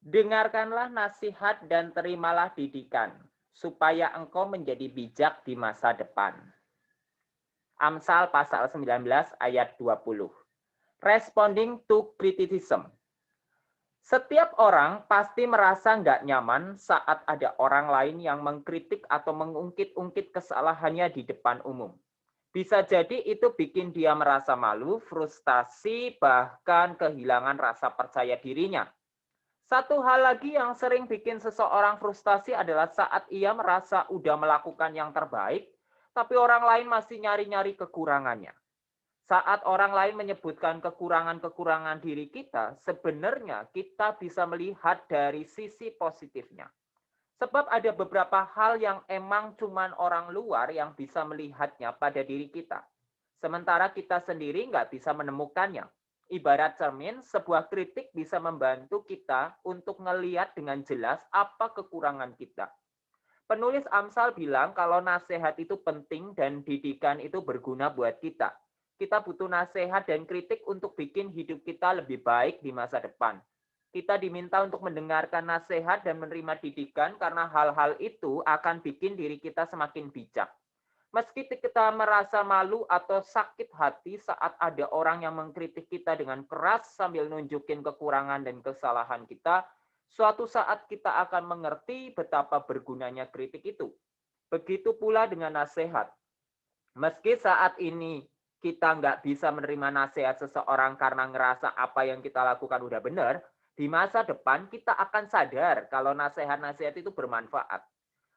Dengarkanlah nasihat dan terimalah didikan, supaya engkau menjadi bijak di masa depan. Amsal pasal 19 ayat 20. Responding to criticism. Setiap orang pasti merasa nggak nyaman saat ada orang lain yang mengkritik atau mengungkit-ungkit kesalahannya di depan umum. Bisa jadi itu bikin dia merasa malu, frustasi, bahkan kehilangan rasa percaya dirinya. Satu hal lagi yang sering bikin seseorang frustasi adalah saat ia merasa udah melakukan yang terbaik, tapi orang lain masih nyari-nyari kekurangannya. Saat orang lain menyebutkan kekurangan-kekurangan diri kita, sebenarnya kita bisa melihat dari sisi positifnya. Sebab ada beberapa hal yang emang cuman orang luar yang bisa melihatnya pada diri kita. Sementara kita sendiri nggak bisa menemukannya. Ibarat cermin, sebuah kritik bisa membantu kita untuk ngeliat dengan jelas apa kekurangan kita. Penulis Amsal bilang kalau nasihat itu penting dan didikan itu berguna buat kita. Kita butuh nasihat dan kritik untuk bikin hidup kita lebih baik di masa depan. Kita diminta untuk mendengarkan nasihat dan menerima didikan karena hal-hal itu akan bikin diri kita semakin bijak. Meski kita merasa malu atau sakit hati saat ada orang yang mengkritik kita dengan keras sambil nunjukin kekurangan dan kesalahan kita, suatu saat kita akan mengerti betapa bergunanya kritik itu. Begitu pula dengan nasihat. Meski saat ini kita nggak bisa menerima nasihat seseorang karena ngerasa apa yang kita lakukan udah benar, di masa depan kita akan sadar kalau nasihat-nasihat itu bermanfaat.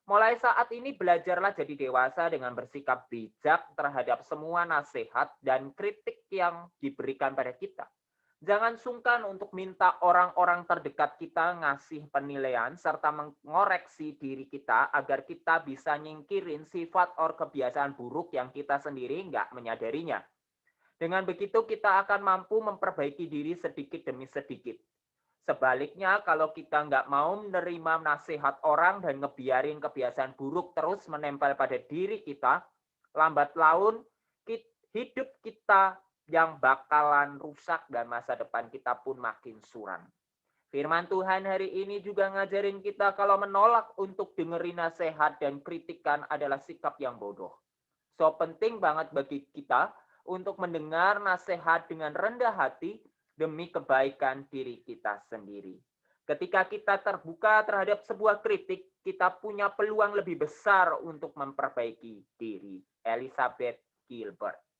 Mulai saat ini belajarlah jadi dewasa dengan bersikap bijak terhadap semua nasihat dan kritik yang diberikan pada kita. Jangan sungkan untuk minta orang-orang terdekat kita ngasih penilaian serta mengoreksi diri kita agar kita bisa nyingkirin sifat atau kebiasaan buruk yang kita sendiri nggak menyadarinya. Dengan begitu kita akan mampu memperbaiki diri sedikit demi sedikit. Sebaliknya, kalau kita nggak mau menerima nasihat orang dan ngebiarin kebiasaan buruk terus menempel pada diri kita, lambat laun hidup kita yang bakalan rusak dan masa depan kita pun makin suram. Firman Tuhan hari ini juga ngajarin kita kalau menolak untuk dengerin nasihat dan kritikan adalah sikap yang bodoh. So penting banget bagi kita untuk mendengar nasihat dengan rendah hati demi kebaikan diri kita sendiri. Ketika kita terbuka terhadap sebuah kritik, kita punya peluang lebih besar untuk memperbaiki diri. Elizabeth Gilbert.